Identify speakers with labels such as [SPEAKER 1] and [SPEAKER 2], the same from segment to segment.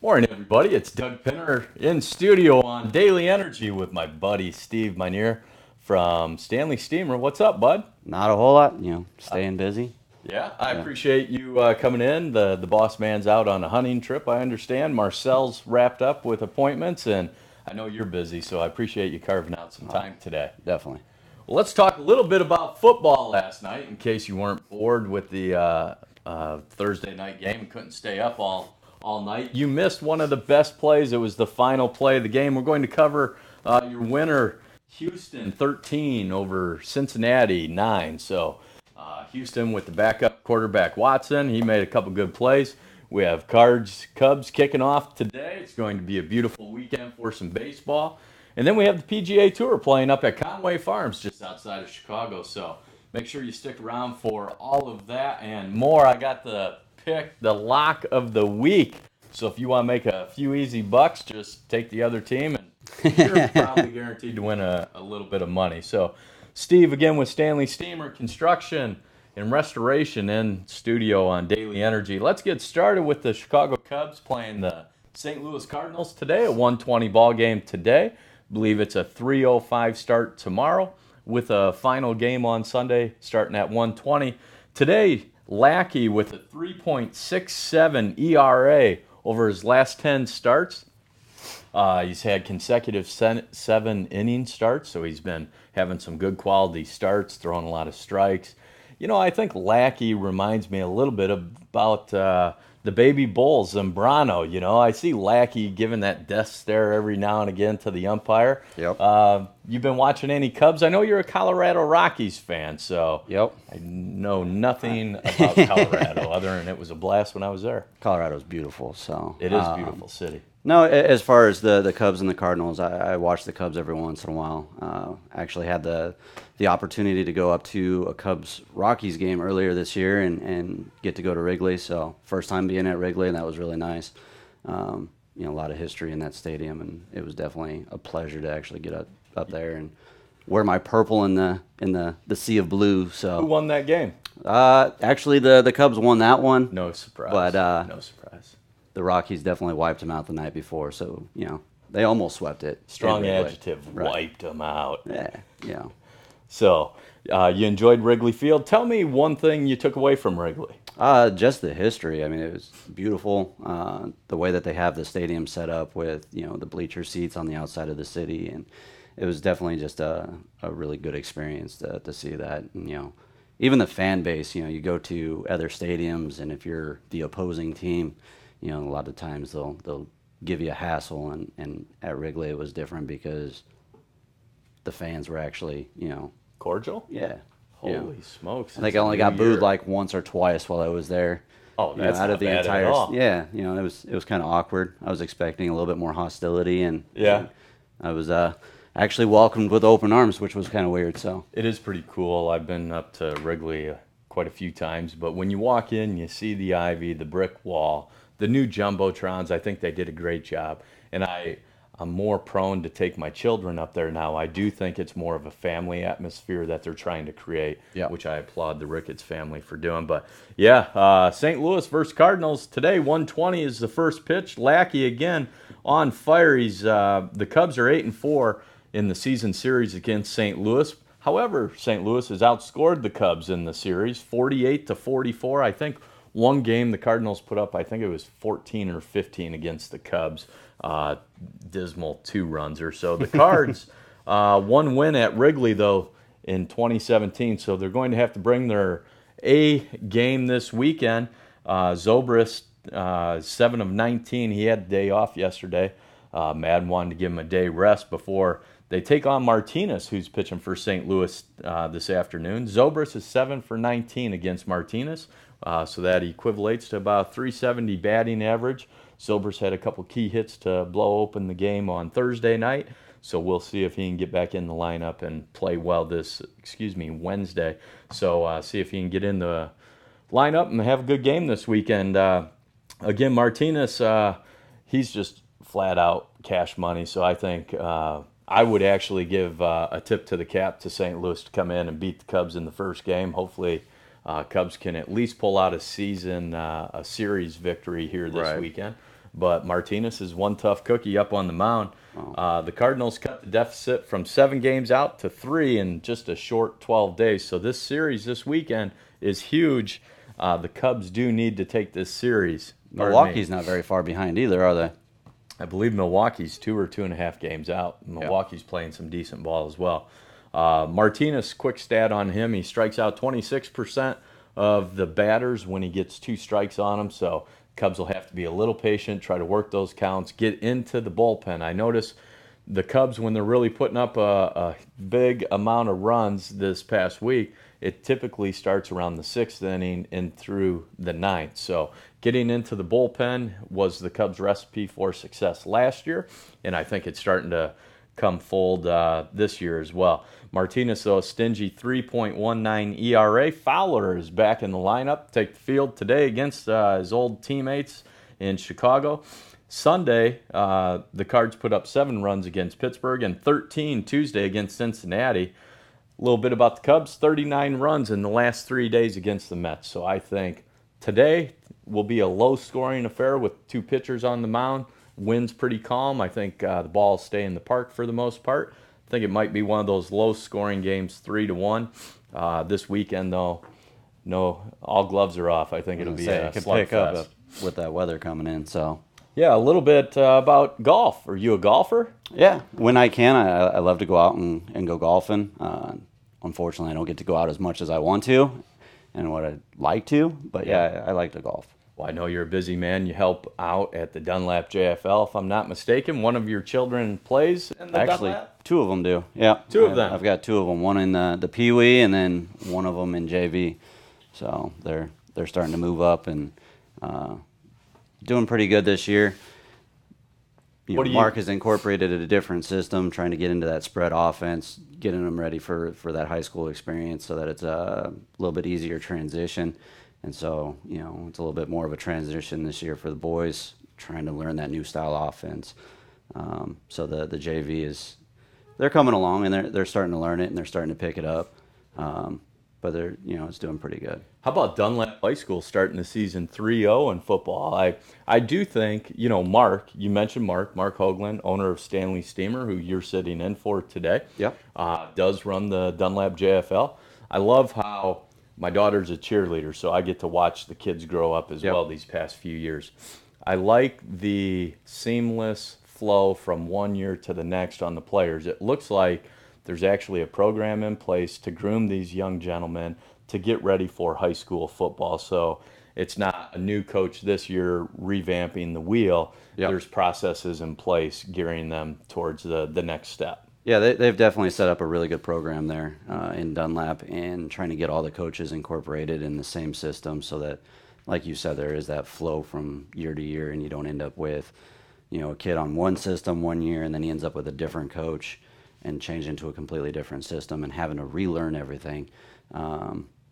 [SPEAKER 1] Morning, everybody. It's Doug Pinner in studio on Daily Energy with my buddy Steve Minear from Stanley Steamer. What's up, bud?
[SPEAKER 2] Not a whole lot, staying busy.
[SPEAKER 1] Yeah, I appreciate you coming in. The boss man's out on a hunting trip, I understand. Marcel's wrapped up with appointments, and I know you're busy, so I appreciate you carving out some time today.
[SPEAKER 2] Definitely.
[SPEAKER 1] Well, let's talk a little bit about football last night, in case you weren't bored with the Thursday night game and couldn't stay up all night. You missed one of the best plays. It was the final play of the game. We're going to cover your winner, Houston 13 over Cincinnati 9. So Houston with the backup quarterback Watson. He made a couple good plays. We have Cubs kicking off today. It's going to be a beautiful weekend for some baseball. And then we have the PGA Tour playing up at Conway Farms just outside of Chicago. So make sure you stick around for all of that and more. I got the pick, the lock of the week. So if you want to make a few easy bucks, just take the other team, and you're probably guaranteed to win a little bit of money. So Steve, again, with Stanley Steamer Construction and Restoration in studio on Daily Energy. Let's get started with the Chicago Cubs playing the St. Louis Cardinals today, a 1:20 ball game today. I believe it's a 3:05 start tomorrow with a final game on Sunday starting at 1:20. Today, Lackey with a 3.67 ERA over his last 10 starts. He's had consecutive 7-inning starts, so he's been having some good quality starts, throwing a lot of strikes. You know, I think Lackey reminds me a little bit about the baby bull, Zambrano. You know, I see Lackey giving that death stare every now and again to the umpire.
[SPEAKER 2] Yep.
[SPEAKER 1] You've been watching any Cubs? I know you're a Colorado Rockies fan, so
[SPEAKER 2] Yep.
[SPEAKER 1] I know nothing about Colorado other than it was a blast when I was there.
[SPEAKER 2] Colorado's beautiful, so
[SPEAKER 1] It is a beautiful city.
[SPEAKER 2] No, as far as the Cubs and the Cardinals, I watch the Cubs every once in a while. Actually had the opportunity to go up to a Cubs-Rockies game earlier this year and get to go to Wrigley. So first time being at Wrigley, and that was really nice. A lot of history in that stadium, and it was definitely a pleasure to actually get up there and wear my purple in the sea of blue. So
[SPEAKER 1] Who won that game?
[SPEAKER 2] Actually, the Cubs won that one.
[SPEAKER 1] No surprise.
[SPEAKER 2] But
[SPEAKER 1] no surprise.
[SPEAKER 2] The Rockies definitely wiped them out the night before, so they almost swept it.
[SPEAKER 1] Strong
[SPEAKER 2] Anyway.
[SPEAKER 1] adjective.
[SPEAKER 2] Right.
[SPEAKER 1] Wiped them out.
[SPEAKER 2] Yeah.
[SPEAKER 1] So you enjoyed Wrigley Field. Tell me one thing you took away from Wrigley.
[SPEAKER 2] Just the history. I mean, it was beautiful. The way that they have the stadium set up with the bleacher seats on the outside of the city, and it was definitely just a really good experience to see that. And, even the fan base. You go to other stadiums, and if you're the opposing team, a lot of times they'll give you a hassle, and at Wrigley it was different because the fans were actually
[SPEAKER 1] Cordial?
[SPEAKER 2] yeah.
[SPEAKER 1] Holy smokes.
[SPEAKER 2] I think I only got booed like once or twice while I was there.
[SPEAKER 1] Oh, that's
[SPEAKER 2] out
[SPEAKER 1] not
[SPEAKER 2] of the
[SPEAKER 1] bad
[SPEAKER 2] entire
[SPEAKER 1] at all.
[SPEAKER 2] yeah, it was kind of awkward. I was expecting a little bit more hostility, and
[SPEAKER 1] Yeah.
[SPEAKER 2] I was actually welcomed with open arms, which was kind of weird. So
[SPEAKER 1] It is pretty cool. I've been up to Wrigley quite a few times, but when you walk in, you see the ivy, the brick wall, the new jumbotrons. I think they did a great job, and I'm more prone to take my children up there now. I do think it's more of a family atmosphere that they're trying to create, which I applaud the Ricketts family for doing. But yeah, St. Louis versus Cardinals today. 1:20 is the first pitch. Lackey again on fire. The Cubs are 8-4 in the season series against St. Louis. However, St. Louis has outscored the Cubs in the series 48-44. I think one game the Cardinals put up, I think it was 14 or 15 against the Cubs. Dismal 2 runs or so. The Cards, one win at Wrigley, though, in 2017, so they're going to have to bring their A game this weekend. Zobrist, 7 of 19. He had the day off yesterday. Madden wanted to give him a day rest before they take on Martinez, who's pitching for St. Louis this afternoon. Zobrist is 7 for 19 against Martinez, so that equivalates to about 370 batting average. Zobrist had a couple key hits to blow open the game on Thursday night, so we'll see if he can get back in the lineup and play well Wednesday. So see if he can get in the lineup and have a good game this weekend. Again, Martinez, he's just flat out cash money, so I think I would actually give a tip to the cap to St. Louis to come in and beat the Cubs in the first game. Hopefully Cubs can at least pull out a series victory here this weekend. but Martinez is one tough cookie up on the mound. The Cardinals cut the deficit from 7 games out to 3 in just a short 12 days. So this series this weekend is huge. The Cubs do need to take this series.
[SPEAKER 2] Milwaukee's not very far behind either, are they?
[SPEAKER 1] I believe Milwaukee's 2 or 2.5 games out. Milwaukee's playing some decent ball as well. Martinez, quick stat on him, he strikes out 26% of the batters when he gets 2 strikes on him. So Cubs will have to be a little patient, try to work those counts, get into the bullpen. I notice the Cubs, when they're really putting up a big amount of runs this past week, it typically starts around the 6th inning and through the 9th. So getting into the bullpen was the Cubs' recipe for success last year, and I think it's starting to come fold this year as well. Martinez, though, a stingy 3.19 ERA. Fowler is back in the lineup, take the field today against his old teammates in Chicago. Sunday, the Cards put up 7 runs against Pittsburgh and 13 Tuesday against Cincinnati. A little bit about the Cubs, 39 runs in the last 3 days against the Mets. So I think today will be a low-scoring affair with 2 pitchers on the mound. Wind's pretty calm. I think the ball will stay in the park for the most part. I think it might be one of those low-scoring games, 3-1. This weekend, though, no, all gloves are off. I think it'll be a slugfest
[SPEAKER 2] with that weather coming in. So
[SPEAKER 1] yeah, a little bit about golf. Are you a golfer?
[SPEAKER 2] Yeah, when I can, I love to go out and go golfing. Unfortunately, I don't get to go out as much as I want to and what I'd like to, but yeah, I like to golf.
[SPEAKER 1] Well, I know you're a busy man. You help out at the Dunlap JFL, if I'm not mistaken. One of your children plays in the Dunlap?
[SPEAKER 2] 2 of them do. Yeah,
[SPEAKER 1] 2 of them.
[SPEAKER 2] I've got 2 of them. One in the Pee Wee, and then one of them in JV. So they're starting to move up and doing pretty good this year. Mark has incorporated a different system, trying to get into that spread offense, getting them ready for that high school experience, so that it's a little bit easier transition. And so, it's a little bit more of a transition this year for the boys, trying to learn that new style offense. So the JV they're coming along, and they're starting to learn it, and they're starting to pick it up. But they're, it's doing pretty good.
[SPEAKER 1] How about Dunlap High School starting the season 3-0 in football? I do think, Mark, you mentioned Mark Hoagland, owner of Stanley Steamer, who you're sitting in for today.
[SPEAKER 2] Yep.
[SPEAKER 1] Does run the Dunlap JFL. I love how my daughter's a cheerleader, so I get to watch the kids grow up as well these past few years. I like the seamless flow from one year to the next on the players. It looks like there's actually a program in place to groom these young gentlemen to get ready for high school football. So it's not a new coach this year revamping the wheel. Yep. There's processes in place gearing them towards the next step.
[SPEAKER 2] Yeah, they've definitely set up a really good program there in Dunlap, and trying to get all the coaches incorporated in the same system so that, like you said, there is that flow from year to year, and you don't end up with, a kid on one system one year and then he ends up with a different coach and change into a completely different system and having to relearn everything.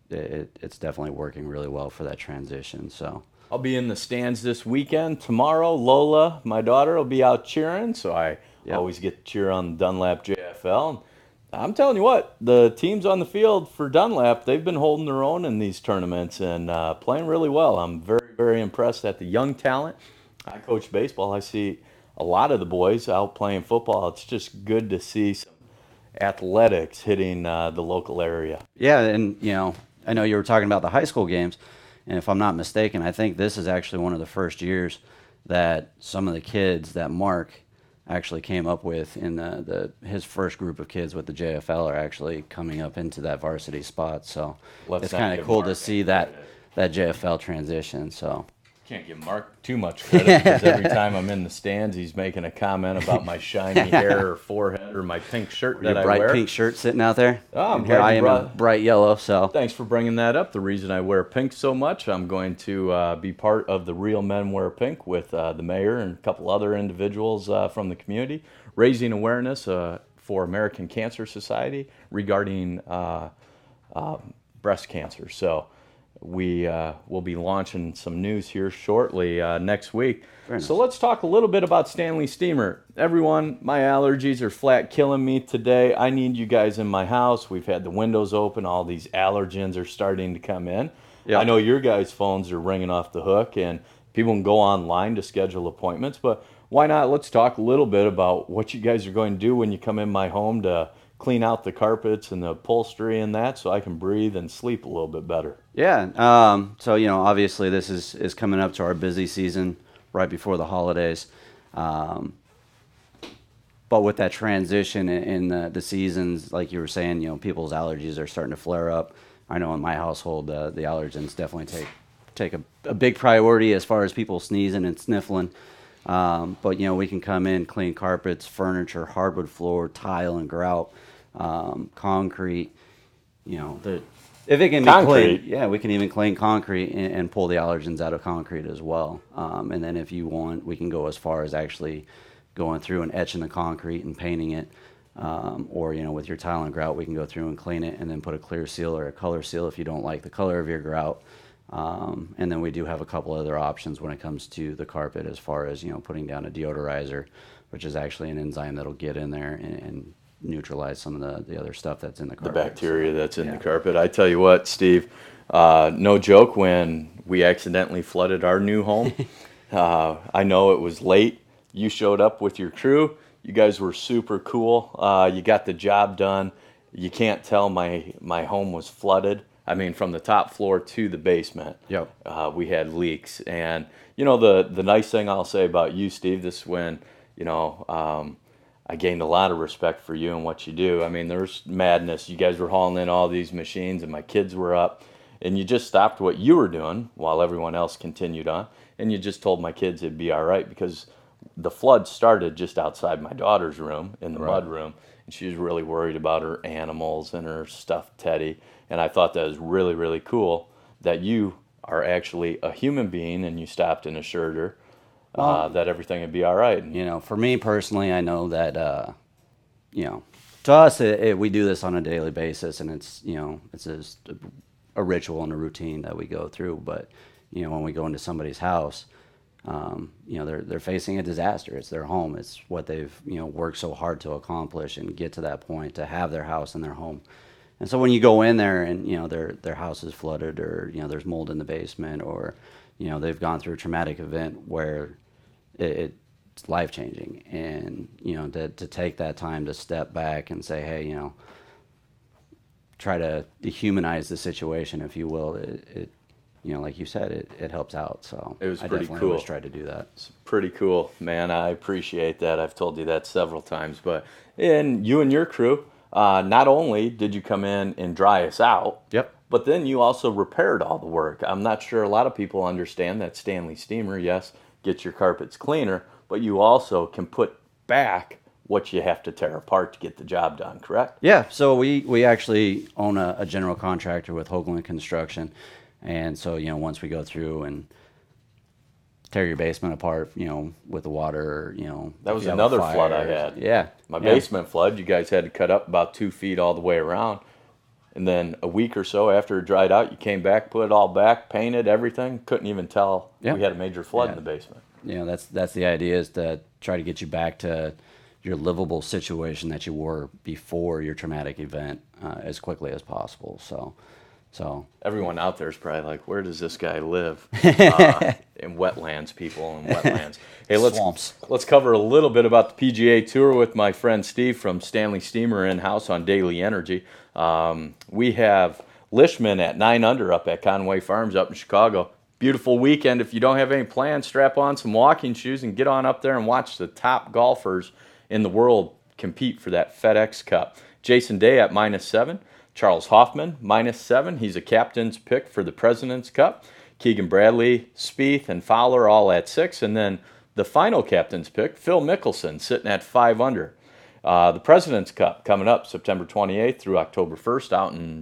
[SPEAKER 2] It's definitely working really well for that transition. So
[SPEAKER 1] I'll be in the stands this weekend. Tomorrow, Lola, my daughter, will be out cheering, so I always get to cheer on Dunlap JFL. I'm telling you what, the teams on the field for Dunlap, they've been holding their own in these tournaments and playing really well. I'm very, very impressed at the young talent. I coach baseball. I see a lot of the boys out playing football. It's just good to see some athletics hitting the local area.
[SPEAKER 2] Yeah, and I know you were talking about the high school games, and if I'm not mistaken, I think this is actually one of the first years that some of the kids that Mark actually came up with in his first group of kids with the JFL are actually coming up into that varsity spot. So it's kind of cool to see that JFL transition. So
[SPEAKER 1] can't give Mark too much credit because every time I'm in the stands, he's making a comment about my shiny hair or forehead or my pink shirt that I wear.
[SPEAKER 2] Your bright pink shirt sitting out there.
[SPEAKER 1] Oh, I'm
[SPEAKER 2] here I am in bright yellow. So
[SPEAKER 1] thanks for bringing that up. The reason I wear pink so much, I'm going to be part of the Real Men Wear Pink with the mayor and a couple other individuals from the community, raising awareness for American Cancer Society regarding breast cancer. So we will be launching some news here shortly next week.
[SPEAKER 2] Nice.
[SPEAKER 1] So let's talk a little bit about Stanley Steamer. Everyone, my allergies are flat killing me today. I need you guys in my house. We've had the windows open. All these allergens are starting to come in. Yep. I know your guys' phones are ringing off the hook, and people can go online to schedule appointments, but why not? Let's talk a little bit about what you guys are going to do when you come in my home to clean out the carpets and the upholstery and that, so I can breathe and sleep a little bit better.
[SPEAKER 2] Yeah. So, obviously this is coming up to our busy season right before the holidays. But with that transition in the seasons, like you were saying, people's allergies are starting to flare up. I know in my household, the allergens definitely take a big priority as far as people sneezing and sniffling. But, we can come in, clean carpets, furniture, hardwood floor, tile and grout, concrete, if it can be cleaned, yeah, we can even clean concrete and pull the allergens out of concrete as well. And then if you want, we can go as far as actually going through and etching the concrete and painting it. Or, with your tile and grout, we can go through and clean it and then put a clear seal or a color seal if you don't like the color of your grout. And then we do have a couple other options when it comes to the carpet as far as, putting down a deodorizer, which is actually an enzyme that'll get in there and neutralize some of the other stuff that's in the carpet.
[SPEAKER 1] The bacteria that's in the carpet. I tell you what, Steve, no joke, when we accidentally flooded our new home, I know it was late. You showed up with your crew. You guys were super cool. You got the job done. You can't tell my home was flooded. I mean, from the top floor to the basement,
[SPEAKER 2] Yep.
[SPEAKER 1] We had leaks. And, the nice thing I'll say about you, Steve, this is when, I gained a lot of respect for you and what you do. I mean, there's madness. You guys were hauling in all these machines, and my kids were up, and you just stopped what you were doing while everyone else continued on, and you just told my kids it'd be all right, because the flood started just outside my daughter's room in the mud room, and she was really worried about her animals and her stuffed teddy. And I thought that was really, really cool that you are actually a human being and you stopped and assured her that everything would be all right.
[SPEAKER 2] For me personally, I know that, to us, we do this on a daily basis, and it's just a ritual and a routine that we go through. But, when we go into somebody's house, they're facing a disaster. It's their home. It's what they've, worked so hard to accomplish and get to that point, to have their house and their home. And so when you go in there and, their house is flooded, or, there's mold in the basement, or, they've gone through a traumatic event where it's life-changing. And, to take that time to step back and say, hey, try to dehumanize the situation, if you will, it like you said, it helps out. So
[SPEAKER 1] it was
[SPEAKER 2] I
[SPEAKER 1] pretty
[SPEAKER 2] definitely
[SPEAKER 1] cool.
[SPEAKER 2] always try to do that.
[SPEAKER 1] It's pretty cool, man. I appreciate that. I've told you that several times. But and you and your crew, not only did you come in and dry us out,
[SPEAKER 2] Yep.
[SPEAKER 1] but then you also repaired all the work. I'm not sure a lot of people understand that Stanley Steamer, yes, gets your carpets cleaner, but you also can put back what you have to tear apart to get the job done, correct?
[SPEAKER 2] Yeah, so we actually own a general contractor with Hoagland Construction. And so, once we go through and tear your basement apart, with the water,
[SPEAKER 1] That was another flood I had.
[SPEAKER 2] Yeah.
[SPEAKER 1] My basement flood, you guys had to cut up about 2 feet all the way around. And then a week or so after it dried out, you came back, put it all back, painted everything. Couldn't even tell we had a major flood in the basement.
[SPEAKER 2] That's the idea, is to try to get you back to your livable situation that you were before your traumatic event as quickly as possible. So
[SPEAKER 1] everyone out there is probably like, where does this guy live? In wetlands, people in wetlands. Hey, let's cover a little bit about the PGA Tour with my friend Steve from Stanley Steamer in-house on Daily Energy. We have Lishman at 9 under up at Conway Farms up in Chicago. Beautiful weekend. If you don't have any plans, strap on some walking shoes and get on up there and watch the top golfers in the world compete for that FedEx Cup. Jason Day at -7. Charles Hoffman, -7. He's a captain's pick for the President's Cup. Keegan Bradley, Spieth, and Fowler all at 6. And then the final captain's pick, Phil Mickelson, sitting at 5 under. The President's Cup coming up September 28th through October 1st out in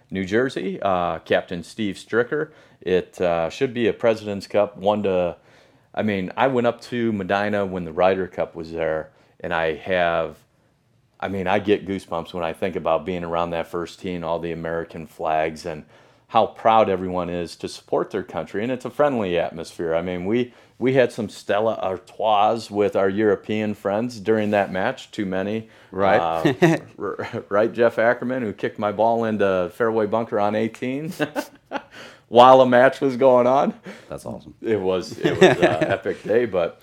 [SPEAKER 1] New Jersey. Captain Steve Stricker. It should be a President's Cup. I went up to Medina when the Ryder Cup was there, and I get goosebumps when I think about being around that first tee and all the American flags and how proud everyone is to support their country. And it's a friendly atmosphere. I mean, we had some Stella Artois with our European friends during that match, too many.
[SPEAKER 2] Right.
[SPEAKER 1] Right, Jeff Ackerman, who kicked my ball into fairway bunker on 18. while a match was going on.
[SPEAKER 2] That's awesome.
[SPEAKER 1] It was an epic day, but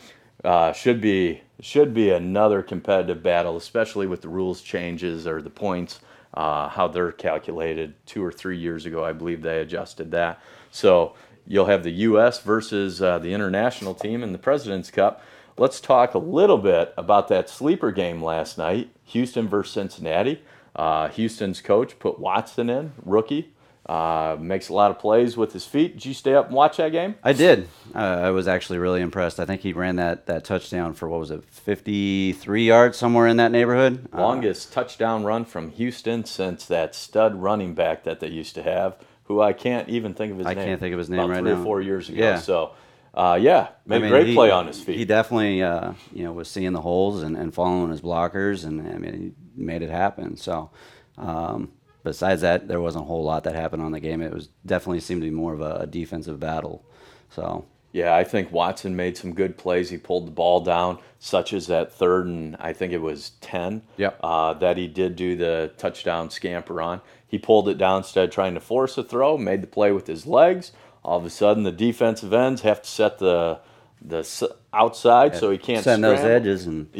[SPEAKER 1] should be another competitive battle, especially with the rules changes or the points, how they're calculated 2 or 3 years ago. I believe they adjusted that. So you'll have the U.S. versus the international team in the President's Cup. Let's talk a little bit about that sleeper game last night, Houston versus Cincinnati. Houston's coach put Watson in, rookie. Makes a lot of plays with his feet. Did you stay up and watch that game?
[SPEAKER 2] I did. I was actually really impressed. I think he ran that touchdown for, what was it, 53 yards, somewhere in that neighborhood.
[SPEAKER 1] Longest touchdown run from Houston since that stud running back that they used to have, who I can't even think of his name.
[SPEAKER 2] I can't think of his name right now.
[SPEAKER 1] About 3 or 4 years ago.
[SPEAKER 2] Yeah.
[SPEAKER 1] So, made a great play on his feet.
[SPEAKER 2] He definitely, was seeing the holes and following his blockers, and I mean, he made it happen. So, besides that, there wasn't a whole lot that happened on the game. It was definitely seemed to be more of a defensive battle. So.
[SPEAKER 1] Yeah, I think Watson made some good plays. He pulled the ball down, such as that 3rd and I think it was 10.
[SPEAKER 2] Yep.
[SPEAKER 1] That he did do the touchdown scamper on. He pulled it down instead of trying to force a throw, made the play with his legs. All of a sudden, the defensive ends have to set the outside so he can't
[SPEAKER 2] setting
[SPEAKER 1] scramble.
[SPEAKER 2] those edges. And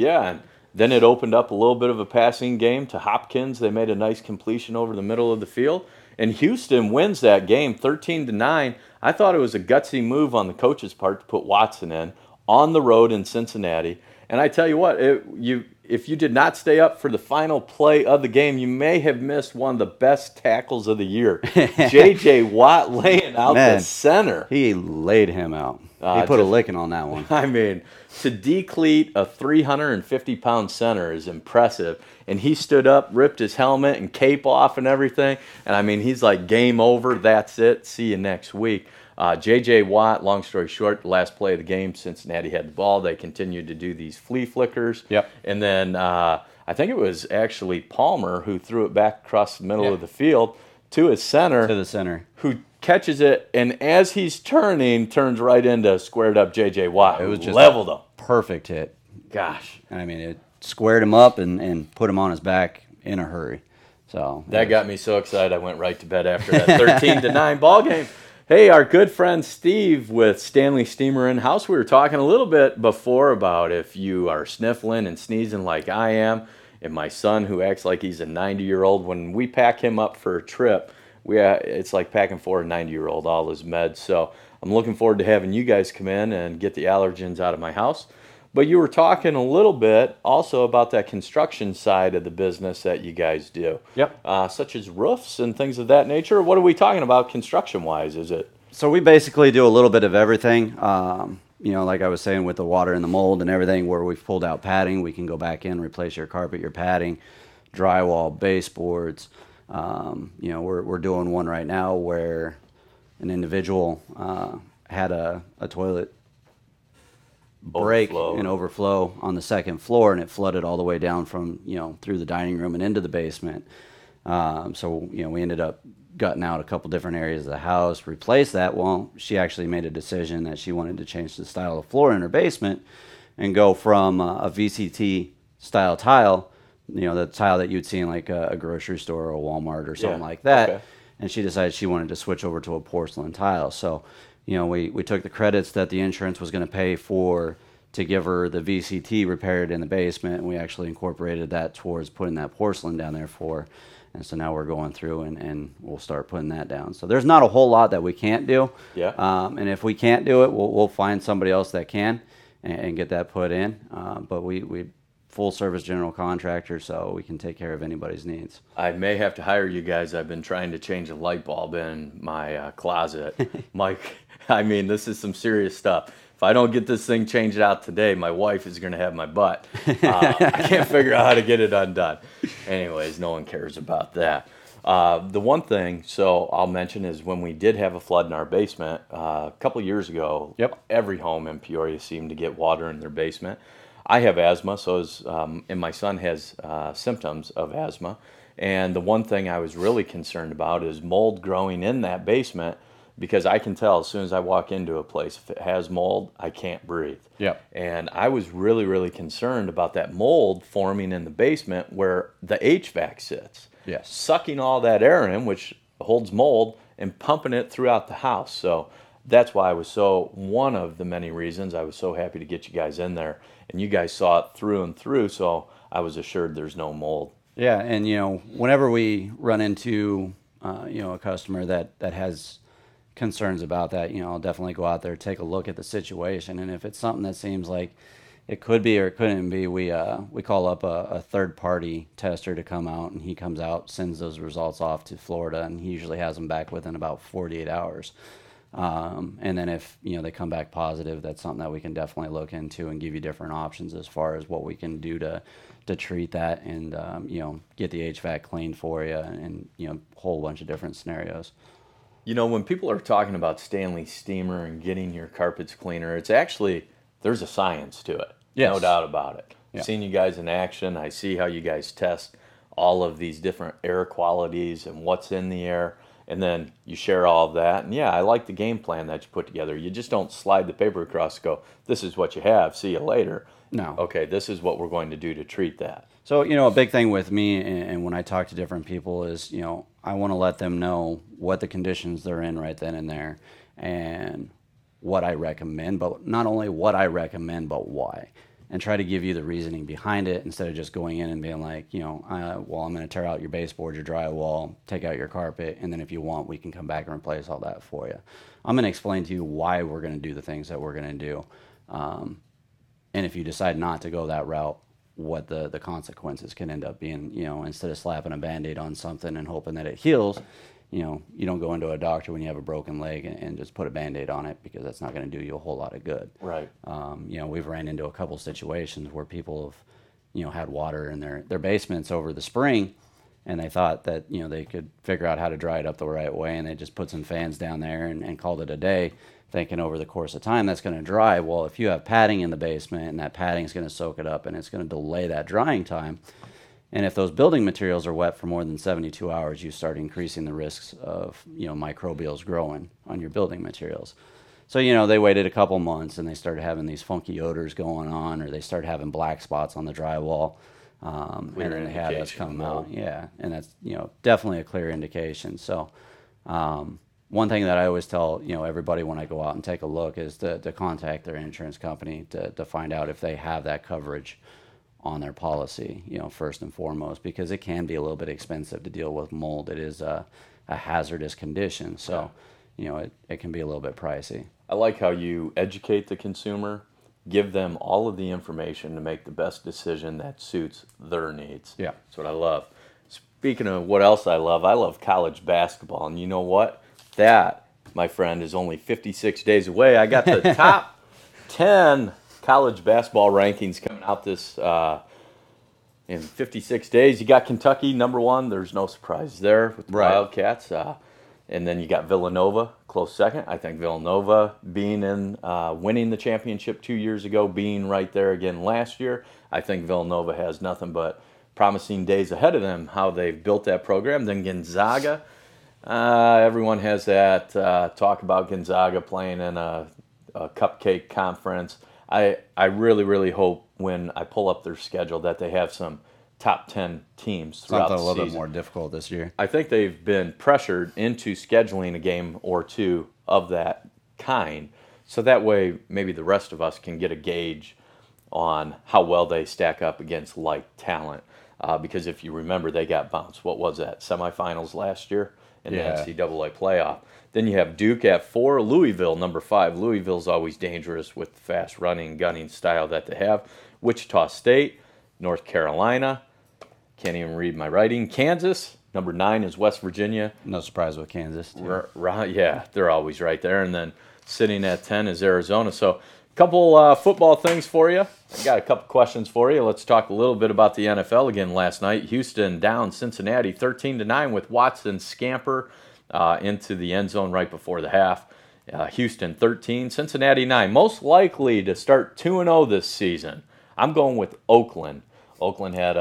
[SPEAKER 1] then it opened up a little bit of a passing game to Hopkins. They made a nice completion over the middle of the field. And Houston wins that game 13-9. I thought it was a gutsy move on the coach's part to put Watson in on the road in Cincinnati. And I tell you what, if you did not stay up for the final play of the game, you may have missed one of the best tackles of the year. J.J. Watt laying out the center.
[SPEAKER 2] He laid him out. He put a licking on that one.
[SPEAKER 1] I mean, to decleat a 350-pound center is impressive. And he stood up, ripped his helmet and cape off and everything. And, I mean, he's like, game over, that's it, see you next week. J.J. Watt, long story short, the last play of the game, Cincinnati had the ball. They continued to do these flea flickers.
[SPEAKER 2] Yep.
[SPEAKER 1] And then I think it was actually Palmer who threw it back across the middle of the field to his center.
[SPEAKER 2] To the center.
[SPEAKER 1] Who catches it, and as he's turns right into squared up J.J. Watt.
[SPEAKER 2] It was just
[SPEAKER 1] leveled him.
[SPEAKER 2] Perfect hit.
[SPEAKER 1] Gosh.
[SPEAKER 2] I mean, it squared him up and put him on his back in a hurry. So
[SPEAKER 1] that got me so excited I went right to bed after that 13-9 ball game. Hey, our good friend Steve with Stanley Steamer in house. We were talking a little bit before about if you are sniffling and sneezing like I am, and my son who acts like he's a 90-year-old, when we pack him up for a trip, it's like packing for a 90-year-old all his meds. So I'm looking forward to having you guys come in and get the allergens out of my house. But you were talking a little bit also about that construction side of the business that you guys do.
[SPEAKER 2] Yep.
[SPEAKER 1] Such as roofs and things of that nature. What are we talking about construction-wise, is it?
[SPEAKER 2] So we basically do a little bit of everything. Like I was saying with the water and the mold and everything, where we've pulled out padding, we can go back in, replace your carpet, your padding, drywall, baseboards. We're doing one right now where an individual had a toilet break and overflow on the second floor, and it flooded all the way down from through the dining room and into the basement. So we ended up gutting out a couple different areas of the house, replaced that. Well, she actually made a decision that she wanted to change the style of floor in her basement and go from a VCT style tile, the tile that you'd see in like a grocery store or a Walmart or something like that.
[SPEAKER 1] Okay.
[SPEAKER 2] And she decided she wanted to switch over to a porcelain tile. So we took the credits that the insurance was going to pay for to give her the VCT repaired in the basement, and we actually incorporated that towards putting that porcelain down there for her. And so now we're going through and we'll start putting that down. So there's not a whole lot that we can't do.
[SPEAKER 1] Yeah.
[SPEAKER 2] And if we can't do it, we'll find somebody else that can and get that put in. But we full service general contractor, so we can take care of anybody's needs.
[SPEAKER 1] I may have to hire you guys. I've been trying to change a light bulb in my closet. Mike, I mean, this is some serious stuff. If I don't get this thing changed out today, my wife is going to have my butt. I can't figure out how to get it undone. Anyways, no one cares about that. The one thing, so I'll mention, is when we did have a flood in our basement a couple years ago, every home in Peoria seemed to get water in their basement. I have asthma, and my son has symptoms of asthma. And the one thing I was really concerned about is mold growing in that basement, because I can tell as soon as I walk into a place, if it has mold, I can't breathe.
[SPEAKER 2] Yep.
[SPEAKER 1] And I was really, really concerned about that mold forming in the basement where the HVAC sits.
[SPEAKER 2] Yes.
[SPEAKER 1] Sucking all that air in, which holds mold, and pumping it throughout the house. So that's why one of the many reasons I was so happy to get you guys in there. And you guys saw it through and through, so I was assured there's no mold.
[SPEAKER 2] Yeah, and whenever we run into a customer that has concerns about that, I'll definitely go out there, take a look at the situation, and if it's something that seems like it could be or it couldn't be, we call up a third party tester to come out, and he comes out, sends those results off to Florida, and he usually has them back within about 48 hours. And then if they come back positive, that's something that we can definitely look into and give you different options as far as what we can do to treat that and get the HVAC cleaned for you, and a whole bunch of different scenarios.
[SPEAKER 1] When people are talking about Stanley Steamer and getting your carpets cleaner, it's actually, there's a science to it.
[SPEAKER 2] Yes.
[SPEAKER 1] No doubt about it.
[SPEAKER 2] Yeah.
[SPEAKER 1] I've seen you guys in action. I see how you guys test all of these different air qualities and what's in the air. And then you share all of that. And yeah, I like the game plan that you put together. You just don't slide the paper across and go, this is what you have, see you later.
[SPEAKER 2] No.
[SPEAKER 1] Okay, this is what we're going to do to treat that.
[SPEAKER 2] So, a big thing with me and when I talk to different people is, I want to let them know what the conditions they're in right then and there and what I recommend, but not only what I recommend, but why. And try to give you the reasoning behind it instead of just going in and being like, I'm going to tear out your baseboard, your drywall, take out your carpet, and then if you want, we can come back and replace all that for you. I'm going to explain to you why we're going to do the things that we're going to do. And if you decide not to go that route, what the consequences can end up being. Instead of slapping a Band-Aid on something and hoping that it heals, you don't go into a doctor when you have a broken leg and just put a Band-Aid on it, because that's not going to do you a whole lot of good.
[SPEAKER 1] Right.
[SPEAKER 2] We've ran into a couple situations where people have, had water in their basements over the spring, and they thought that, they could figure out how to dry it up the right way, and they just put some fans down there and called it a day, thinking over the course of time that's going to dry. Well, if you have padding in the basement and that padding is going to soak it up and it's going to delay that drying time, and if those building materials are wet for more than 72 hours, you start increasing the risks of microbials growing on your building materials. So they waited a couple months and they started having these funky odors going on, or they started having black spots on the drywall, and then they had us come out. Yeah, and that's definitely a clear indication. So one thing that I always tell everybody when I go out and take a look is to contact their insurance company to find out if they have that coverage on their policy, first and foremost, because it can be a little bit expensive to deal with mold. It is a hazardous condition, so it can be a little bit pricey.
[SPEAKER 1] I like how you educate the consumer, give them all of the information to make the best decision that suits their needs.
[SPEAKER 2] Yeah.
[SPEAKER 1] That's what I love. Speaking of what else I love college basketball. And you know what? That, my friend, is only 56 days away. I got the top 10 college basketball rankings coming out this in 56 days. You got Kentucky, number one. There's no surprise there with the Wildcats. And then you got Villanova, close second. I think Villanova being in winning the championship 2 years ago, being right there again last year. I think Villanova has nothing but promising days ahead of them, how they've built that program. Then Gonzaga. Everyone has that talk about Gonzaga playing in a cupcake conference. I really, really hope when I pull up their schedule that they have some top 10 teams throughout the season.
[SPEAKER 2] Something a little bit more difficult this year.
[SPEAKER 1] I think they've been pressured into scheduling a game or two of that kind, so that way maybe the rest of us can get a gauge on how well they stack up against like talent. Because if you remember, they got bounced. What was that? Semifinals last year in the NCAA playoff. Then you have Duke at 4, Louisville number 5. Louisville's always dangerous with the fast running, gunning style that they have. Wichita State, North Carolina. Can't even read my writing. Kansas, number 9 is West Virginia.
[SPEAKER 2] No surprise with Kansas.
[SPEAKER 1] Yeah, they're always right there. And then sitting at 10 is Arizona. So a couple football things for you. I got a couple questions for you. Let's talk a little bit about the NFL again last night. Houston down Cincinnati 13-9 with Watson scamper into the end zone right before the half. Houston 13, Cincinnati 9. Most likely to start 2-0 this season. I'm going with Oakland. Oakland had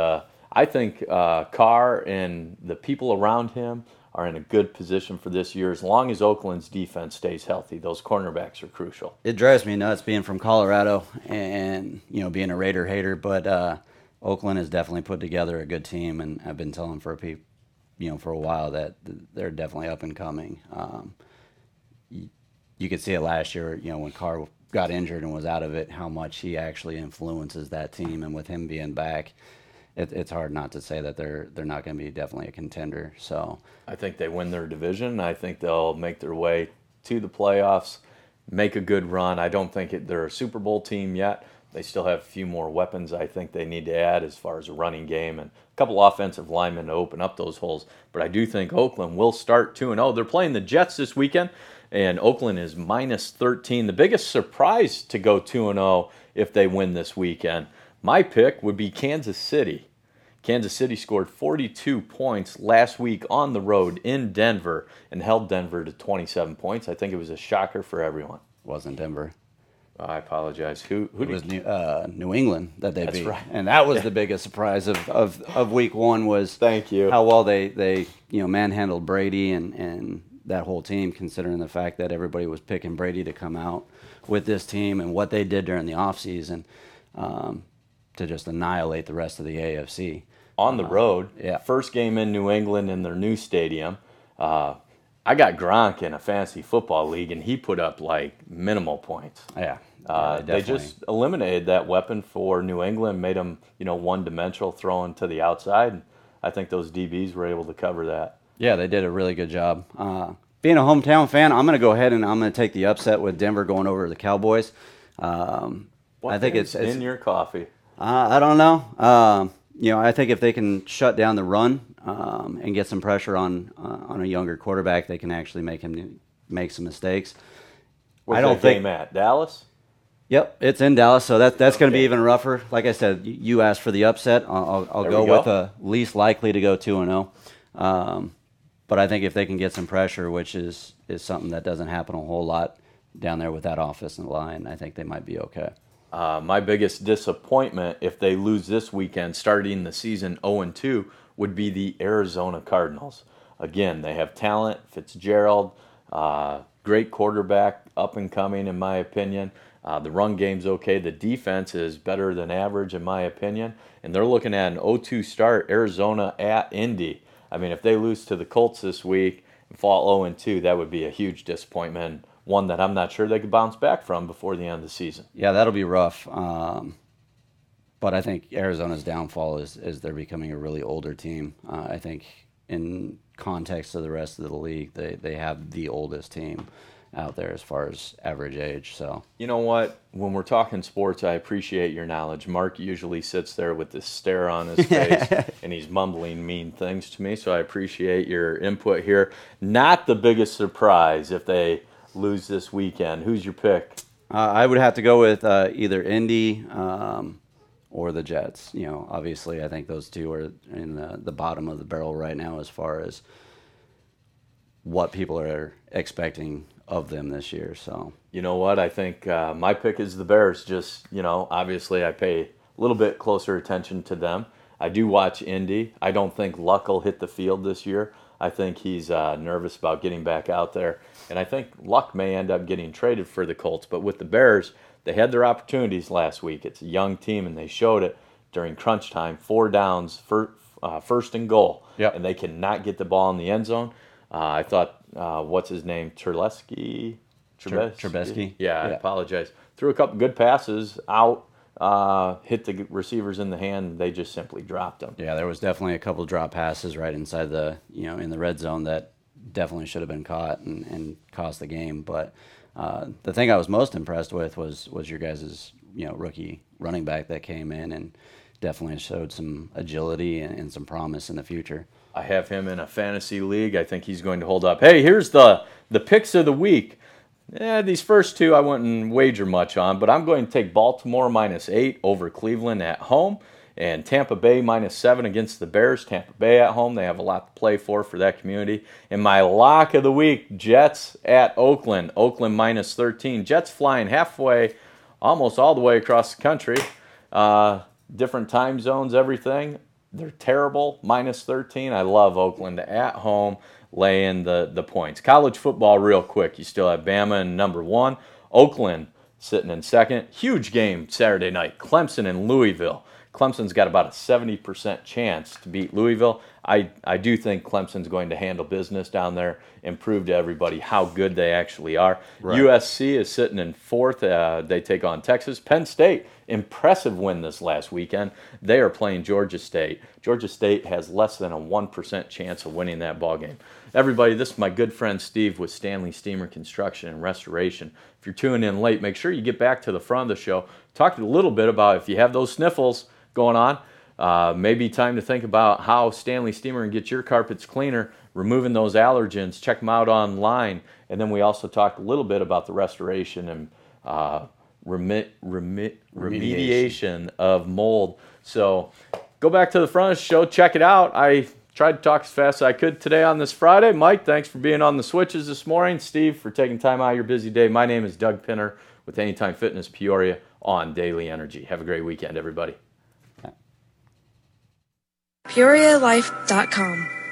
[SPEAKER 1] I think Carr and the people around him are in a good position for this year as long as Oakland's defense stays healthy. Those cornerbacks are crucial.
[SPEAKER 2] It drives me nuts being from Colorado and being a Raider hater, but Oakland has definitely put together a good team, and I've been telling for for a while that they're definitely up and coming. You could see it last year, when Carr got injured and was out of it, how much he actually influences that team. And with him being back, it's hard not to say that they're not going to be definitely a contender. So
[SPEAKER 1] I think they win their division. I think they'll make their way to the playoffs, make a good run. I don't think they're a Super Bowl team yet. They still have a few more weapons I think they need to add as far as a running game and a couple offensive linemen to open up those holes. But I do think Oakland will start 2-0. They're playing the Jets this weekend, and Oakland is minus 13. The biggest surprise to go 2-0 if they win this weekend. My pick would be Kansas City. Kansas City scored 42 points last week on the road in Denver and held Denver to 27 points. I think it was a shocker for everyone.
[SPEAKER 2] wasn't Denver.
[SPEAKER 1] I apologize. Who
[SPEAKER 2] It was New England that they
[SPEAKER 1] That's
[SPEAKER 2] beat,
[SPEAKER 1] right.
[SPEAKER 2] and that was the biggest surprise of week one was
[SPEAKER 1] Thank you.
[SPEAKER 2] how well they manhandled Brady and that whole team, considering the fact that everybody was picking Brady to come out with this team and what they did during the offseason to just annihilate the rest of the AFC.
[SPEAKER 1] On the road,
[SPEAKER 2] yeah.
[SPEAKER 1] First game in New England in their new stadium. I got Gronk in a fantasy football league, and he put up like minimal points.
[SPEAKER 2] Yeah,
[SPEAKER 1] They just eliminated that weapon for New England, made them one-dimensional, throwing to the outside. And I think those DBs were able to cover that.
[SPEAKER 2] Yeah, they did a really good job. Being a hometown fan, I'm going to go ahead and I'm going to take the upset with Denver going over to the Cowboys. I think it's
[SPEAKER 1] in your coffee.
[SPEAKER 2] I don't know. I think if they can shut down the run and get some pressure on a younger quarterback, they can actually make him make some mistakes.
[SPEAKER 1] Where's
[SPEAKER 2] I don't
[SPEAKER 1] that
[SPEAKER 2] think.
[SPEAKER 1] game at? Dallas?
[SPEAKER 2] Yep, it's in Dallas, so that's going to be even rougher. Like I said, you asked for the upset. I'll go with the least likely to go 2-0. But I think if they can get some pressure, which is something that doesn't happen a whole lot down there with that offensive line, I think they might be okay.
[SPEAKER 1] My biggest disappointment if they lose this weekend, starting the season 0-2, would be the Arizona Cardinals. Again, they have talent, Fitzgerald, great quarterback, up and coming in my opinion. The run game's okay. The defense is better than average in my opinion. And they're looking at an 0-2 start, Arizona at Indy. I mean, if they lose to the Colts this week and fall 0-2, that would be a huge disappointment. One that I'm not sure they could bounce back from before the end of the season.
[SPEAKER 2] Yeah, that'll be rough. But I think Arizona's downfall is they're becoming a really older team. I think in context of the rest of the league, they have the oldest team out there as far as average age. So
[SPEAKER 1] you know what? When we're talking sports, I appreciate your knowledge. Mark usually sits there with this stare on his face, and he's mumbling mean things to me, so I appreciate your input here. Not the biggest surprise if they lose this weekend. Who's your pick?
[SPEAKER 2] I would have to go with either Indy or the Jets. Obviously, I think those two are in the bottom of the barrel right now as far as what people are expecting of them this year. So
[SPEAKER 1] you know what? I think my pick is the Bears. Just, obviously I pay a little bit closer attention to them. I do watch Indy. I don't think Luck will hit the field this year. I think he's nervous about getting back out there. And I think Luck may end up getting traded for the Colts. But with the Bears, they had their opportunities last week. It's a young team, and they showed it during crunch time. 4 downs, first and goal.
[SPEAKER 2] Yep.
[SPEAKER 1] And they cannot get the ball in the end zone. I thought, what's his name? Trubisky?
[SPEAKER 2] Yeah.
[SPEAKER 1] I apologize. Threw a couple good passes out, hit the receivers in the hand, and they just simply dropped them.
[SPEAKER 2] Yeah, there was definitely a couple drop passes right inside in the red zone that definitely should have been caught and cost the game. But the thing I was most impressed with was your guys' rookie running back that came in and definitely showed some agility and some promise in the future.
[SPEAKER 1] I have him in a fantasy league. I think he's going to hold up. Hey, here's the picks of the week. These first two I wouldn't wager much on, but I'm going to take Baltimore -8 over Cleveland at home, and Tampa Bay -7 against the Bears. Tampa Bay at home, they have a lot to play for that community. And my lock of the week, Jets at Oakland. Oakland -13. Jets flying halfway, almost all the way across the country. Different time zones, everything. They're terrible, -13. I love Oakland at home, laying the points. College football real quick. You still have Bama in number 1. Oakland sitting in second. Huge game Saturday night. Clemson and Louisville. Clemson's got about a 70% chance to beat Louisville. I do think Clemson's going to handle business down there and prove to everybody how good they actually are.
[SPEAKER 2] Right.
[SPEAKER 1] USC is sitting in fourth. They take on Texas. Penn State, impressive win this last weekend. They are playing Georgia State. Georgia State has less than a 1% chance of winning that ball game. Everybody, this is my good friend Steve with Stanley Steamer Construction and Restoration. If you're tuning in late, make sure you get back to the front of the show. Talk a little bit about if you have those sniffles going on, maybe time to think about how Stanley Steamer can get your carpets cleaner, removing those allergens. Check them out online. And then we also talked a little bit about the restoration and remediation of mold. So go back to the front of the show, check it out. I tried to talk as fast as I could today on this Friday. Mike, thanks for being on the switches this morning. Steve, for taking time out of your busy day. My name is Doug Pinner with Anytime Fitness Peoria on Daily Energy. Have a great weekend, everybody.
[SPEAKER 3] PeoriaLife.com